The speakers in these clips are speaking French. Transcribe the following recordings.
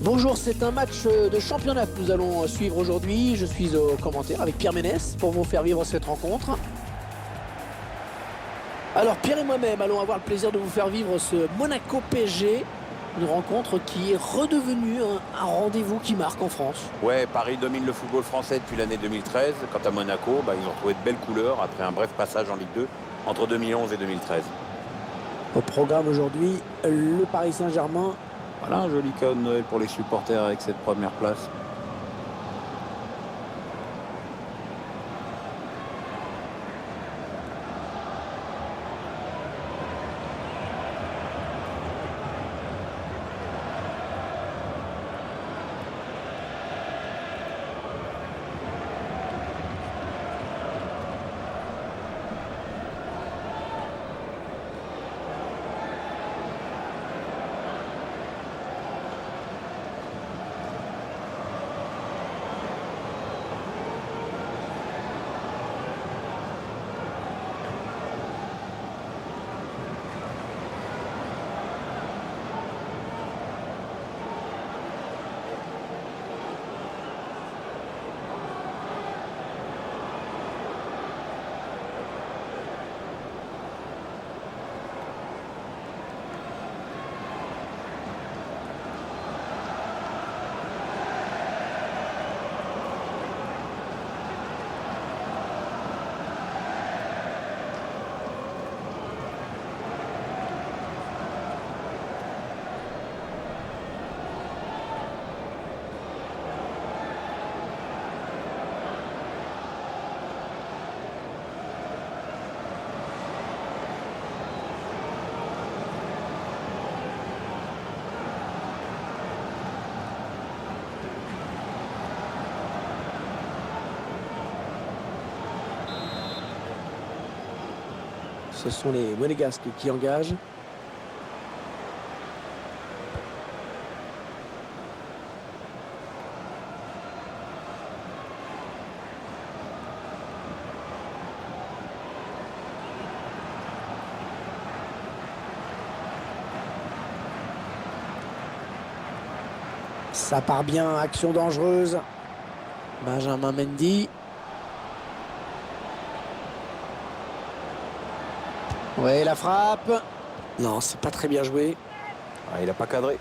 Bonjour, c'est un match de championnat que nous allons suivre aujourd'hui. Je suis au commentaire avec Pierre Ménès pour vous faire vivre cette rencontre. Alors Pierre et moi-même allons avoir le plaisir de vous faire vivre ce Monaco PSG. Une rencontre qui est redevenue un rendez-vous qui marque en France. Ouais, Paris domine le football français depuis l'année 2013. Quant à Monaco, ils ont trouvé de belles couleurs après un bref passage en Ligue 2 entre 2011 et 2013. Au programme aujourd'hui, le Paris Saint-Germain. Voilà un joli cadeau de Noël pour les supporters avec cette première place. Ce sont les Monégasques qui engagent. Ça part bien, action dangereuse. Benjamin Mendy. Ouais, la frappe. Non, c'est pas très bien joué. Il n'a pas cadré.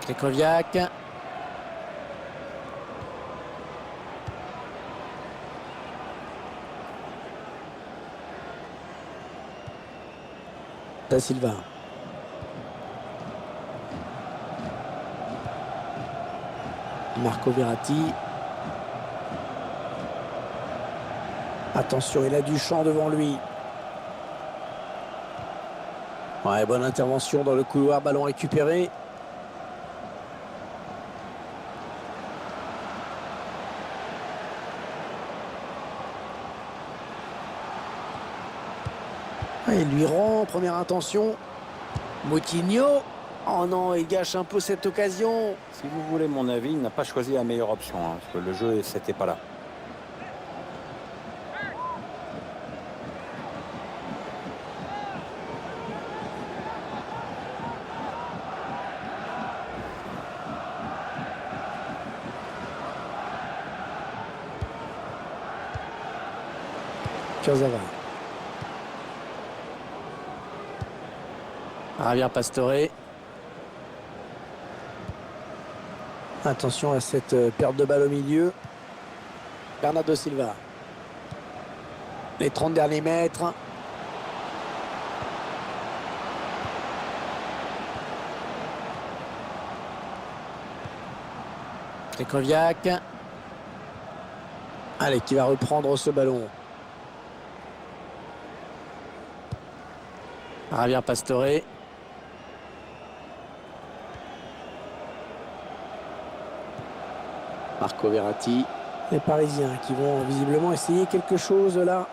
Krychowiak. Da Silva. Marco Verratti. Attention, il a du champ devant lui. Ouais, bonne intervention dans le couloir, ballon récupéré. Il lui rend, première intention. Moutinho. Oh non, il gâche un peu cette occasion. Si vous voulez mon avis, il n'a pas choisi la meilleure option, parce que le jeu, c'était pas là. Kurzawa. Javier Pastore. Attention à cette perte de balle au milieu. Bernardo Silva. Les 30 derniers mètres. Krychowiak. Allez, qui va reprendre ce ballon. Javier Pastore. Marco Verratti. Les Parisiens qui vont visiblement essayer quelque chose là.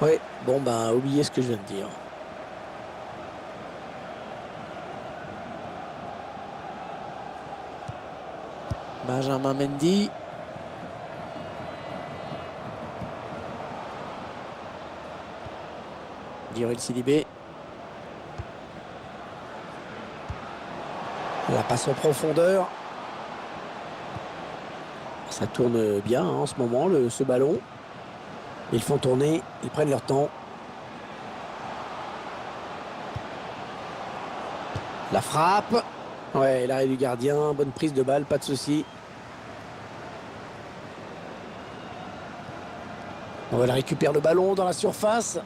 Ouais, bon bah oubliez ce que je viens de dire. Benjamin Mendy. Djibril Sidibé. La passe en profondeur. Ça tourne bien hein, en ce moment, ce ballon. Ils font tourner, ils prennent leur temps. La frappe. Ouais, l'arrêt du gardien, bonne prise de balle, pas de souci. On va récupérer le ballon dans la surface.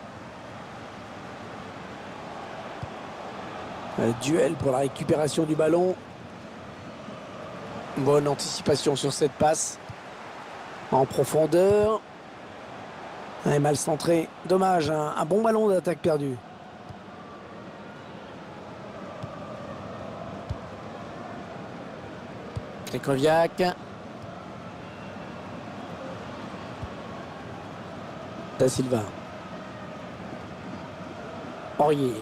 Duel pour la récupération du ballon. Bonne anticipation sur cette passe. En profondeur. Elle est mal centré. Dommage, un bon ballon d'attaque perdu. Krychowiak. Da Silva. Aurier.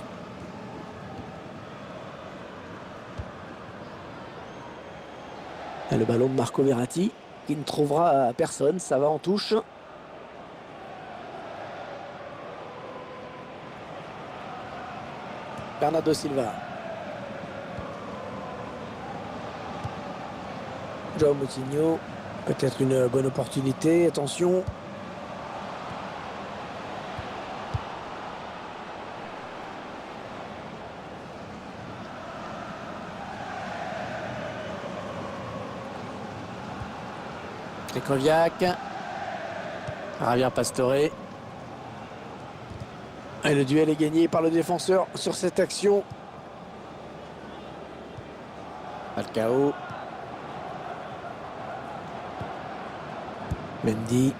Et le ballon de Marco Verratti qui ne trouvera personne. Ça va en touche. Bernardo Silva. João Moutinho. Peut-être une bonne opportunité. Attention. Krychowiak. Javier Pastore. Et le duel est gagné par le défenseur sur cette action. Falcao. Mendy.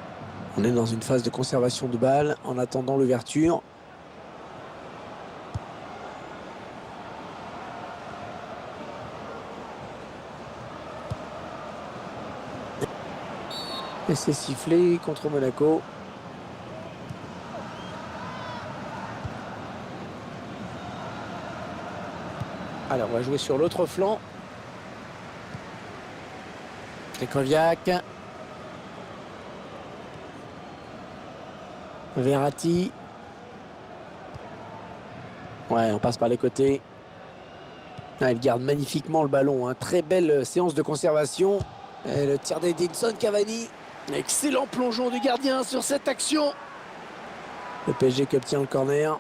On est dans une phase de conservation de balle en attendant l'ouverture. Et c'est sifflé contre Monaco. Alors, on va jouer sur l'autre flanc. Krychowiak. Verratti. Ouais, on passe par les côtés. Ah, il garde magnifiquement le ballon. Hein. Très belle séance de conservation. Et le tir d'Edinson Cavani. Excellent plongeon du gardien sur cette action. Le PSG qui obtient le corner.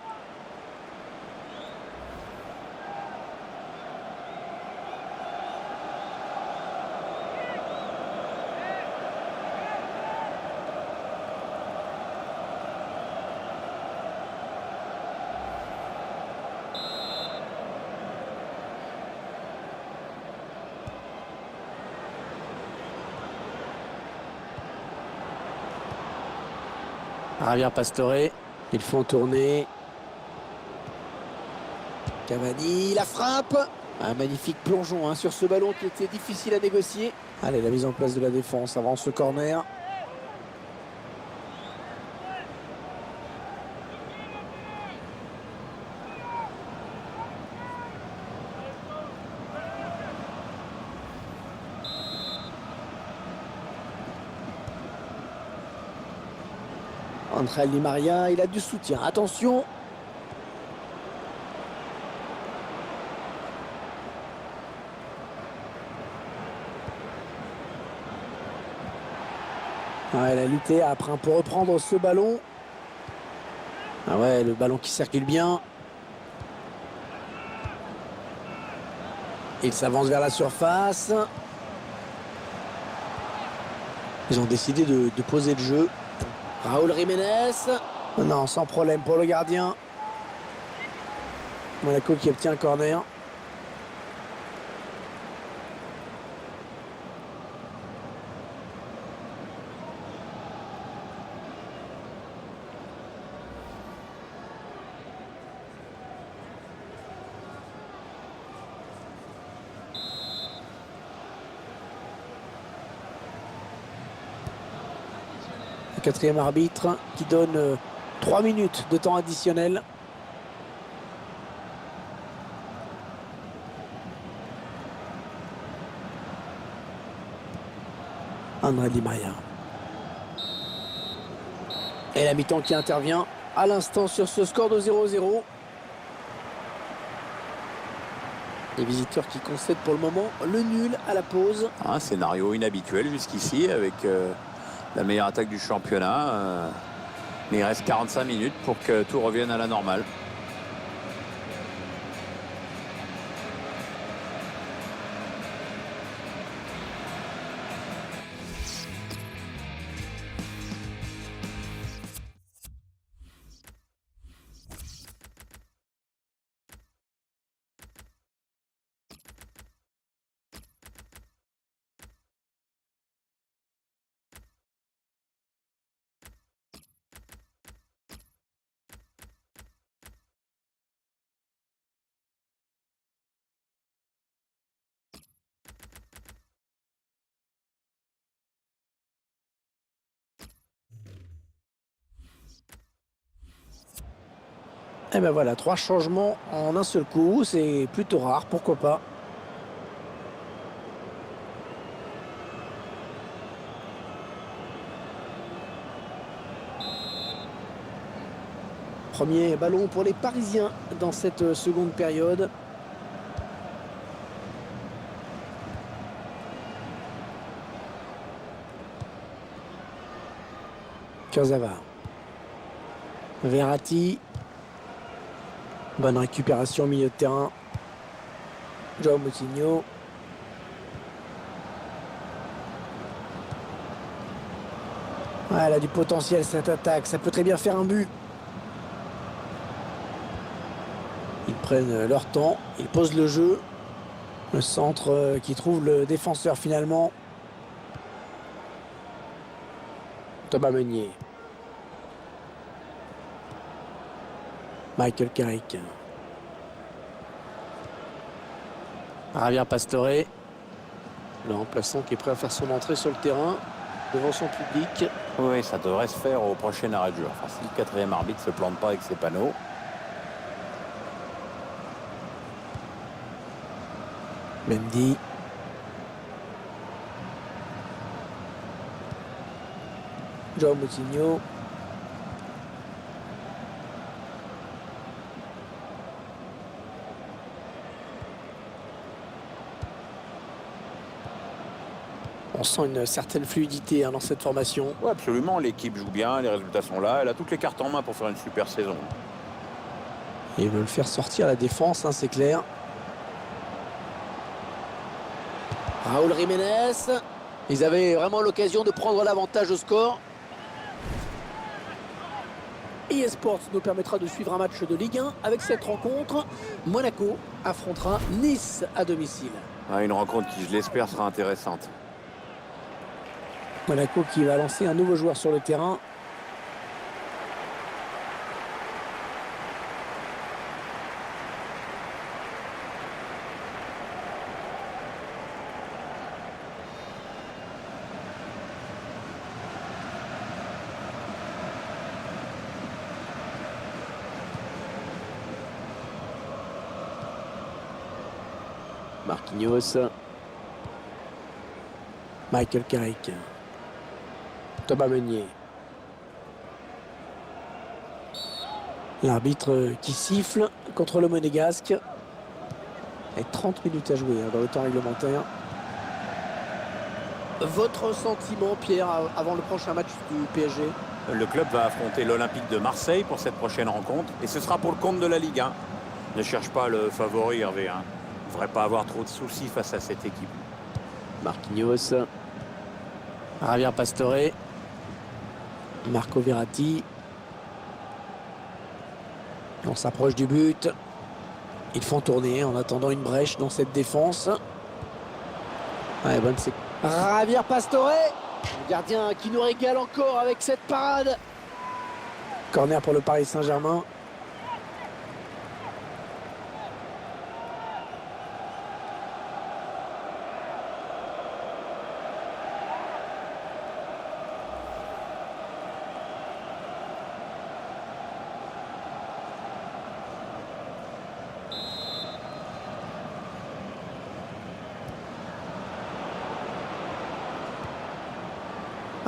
Javier Pastore. Ils font tourner. Cavani, la frappe. Un magnifique plongeon hein, sur ce ballon qui était difficile à négocier. Allez, la mise en place de la défense avant ce corner. Angel Di Maria, il a du soutien. Attention. Ouais, elle a lutté après pour reprendre ce ballon. Ah ouais, le ballon qui circule bien. Il s'avance vers la surface. Ils ont décidé de poser le jeu. Raúl Jiménez. Non, sans problème pour le gardien. Monaco qui obtient un corner. Le quatrième arbitre qui donne 3 minutes de temps additionnel. André Di Maria. Et la mi-temps qui intervient à l'instant sur ce score de 0-0. Les visiteurs qui concèdent pour le moment le nul à la pause. Un scénario inhabituel jusqu'ici avec la meilleure attaque du championnat. Mais il reste 45 minutes pour que tout revienne à la normale. Et ben voilà, 3 changements en un seul coup, c'est plutôt rare, pourquoi pas. Premier ballon pour les Parisiens dans cette seconde période. Kurzawa. Verratti. Bonne récupération au milieu de terrain. João Moutinho. Ah, elle a du potentiel cette attaque, ça peut très bien faire un but. Ils prennent leur temps, ils posent le jeu. Le centre qui trouve le défenseur finalement. Thomas Meunier. Michael Carrick. Javier Pastore. Le remplaçant qui est prêt à faire son entrée sur le terrain devant son public. Oui, ça devrait se faire au prochain arrêt de jeu. Enfin, si le quatrième arbitre ne se plante pas avec ses panneaux. Mendy. João Moutinho. On sent une certaine fluidité dans cette formation. Oui, absolument. L'équipe joue bien, les résultats sont là. Elle a toutes les cartes en main pour faire une super saison. Et ils veulent faire sortir la défense, c'est clair. Raúl Jiménez. Ils avaient vraiment l'occasion de prendre l'avantage au score. eSports nous permettra de suivre un match de Ligue 1 avec cette rencontre. Monaco affrontera Nice à domicile. Ah, une rencontre qui, je l'espère, sera intéressante. Monaco qui va lancer un nouveau joueur sur le terrain. Marquinhos. Michael Carrick. Thomas Meunier. L'arbitre qui siffle contre le Monégasque. Et 30 minutes à jouer dans le temps réglementaire. Votre sentiment, Pierre, avant le prochain match du PSG? Le club va affronter l'Olympique de Marseille pour cette prochaine rencontre. Et ce sera pour le compte de la Ligue 1. Ne cherche pas le favori, Hervé. Il ne devrait pas avoir trop de soucis face à cette équipe. Marquinhos. Javier Pastore. Marco Verratti. On s'approche du but. Ils font tourner en attendant une brèche dans cette défense. Ouais, bonne séquence. Javier Pastore. Le gardien qui nous régale encore avec cette parade. Corner pour le Paris Saint-Germain.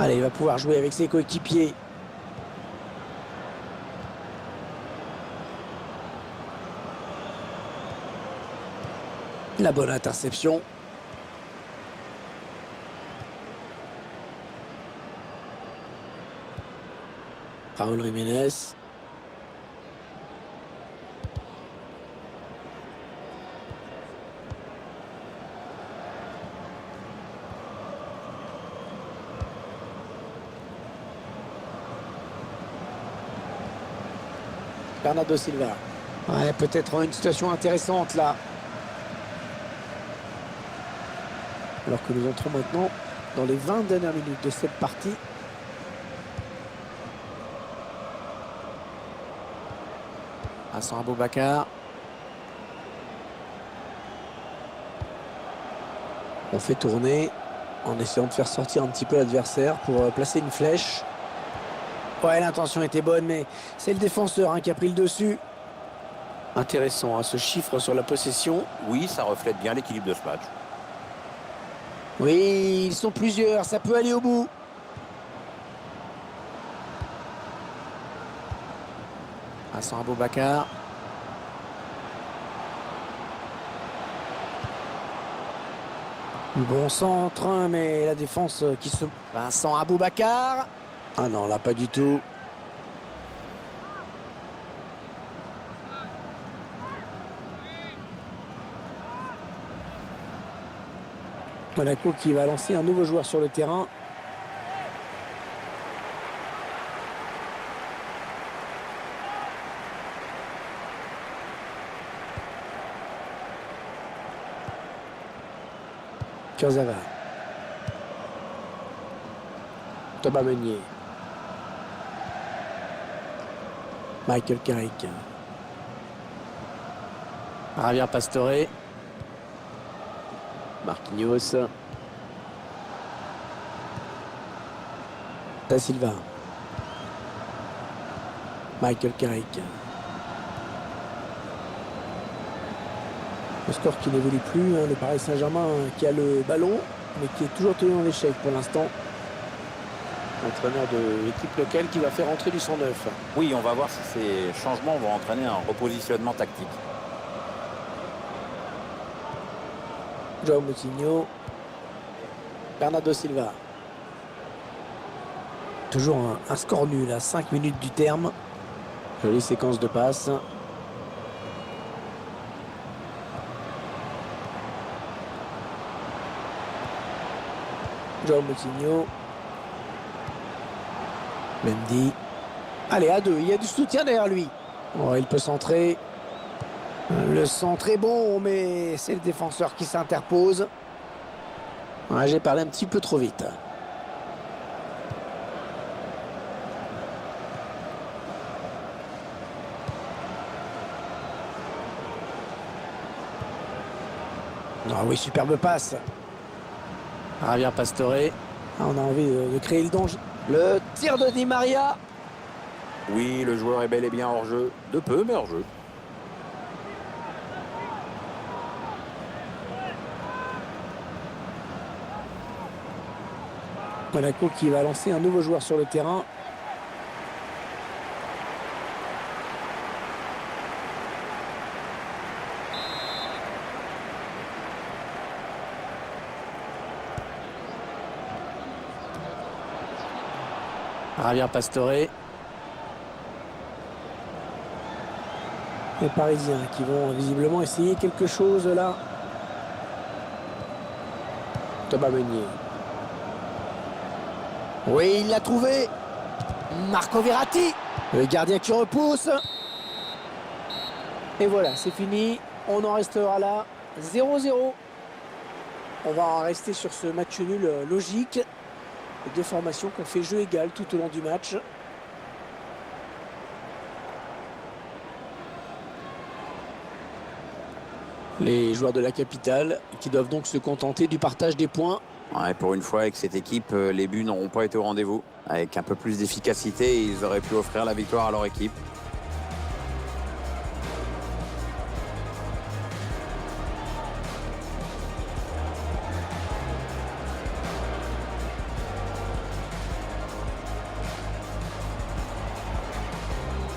Allez, il va pouvoir jouer avec ses coéquipiers. La bonne interception. Raúl Jiménez. Bernardo Silva. Ouais, peut-être une situation intéressante là. Alors que nous entrons maintenant dans les 20 dernières minutes de cette partie. Hassan Aboubakar. On fait tourner en essayant de faire sortir un petit peu l'adversaire pour placer une flèche. Ouais, l'intention était bonne, mais c'est le défenseur qui a pris le dessus. Intéressant, ce chiffre sur la possession. Oui, ça reflète bien l'équilibre de ce match. Oui, ils sont plusieurs, ça peut aller au bout. Hassan Aboubakar. Bon centre, mais la défense qui se... Vincent Aboubakar. Ah non, là, pas du tout. Monaco qui va lancer un nouveau joueur sur le terrain. Kurzawa. Thomas Meunier. Michael Carrick. Javier Pastore. Marquinhos. Da Silva. Michael Carrick. Le score qui n'évolue plus, le Paris Saint-Germain qui a le ballon, mais qui est toujours tenu en échec pour l'instant. Entraîneur de l'équipe locale qui va faire entrer du 109. Oui, on va voir si ces changements vont entraîner un repositionnement tactique. João Moutinho. Bernardo Silva. Toujours un score nul à 5 minutes du terme. Jolie séquence de passes. João Moutinho. Mendy. Allez, à deux. Il y a du soutien derrière lui. Oh, il peut centrer. Le centre est bon, mais c'est le défenseur qui s'interpose. Ouais, j'ai parlé un petit peu trop vite. Ah oui, superbe passe. Javier Pastore. Ah, on a envie de créer le danger. Le tir de Di Maria. Oui, le joueur est bel et bien hors jeu. De peu, mais hors jeu. Monaco qui va lancer un nouveau joueur sur le terrain. Javier Pastore. Les Parisiens qui vont visiblement essayer quelque chose là. Thomas Meunier. Oui, il l'a trouvé. Marco Verratti. Le gardien qui repousse. Et voilà, c'est fini. On en restera là. 0-0. On va en rester sur ce match nul logique. Les deux formations qui ont fait jeu égal tout au long du match. Les joueurs de la capitale qui doivent donc se contenter du partage des points. Ouais, pour une fois, avec cette équipe, les buts n'auront pas été au rendez-vous. Avec un peu plus d'efficacité, ils auraient pu offrir la victoire à leur équipe.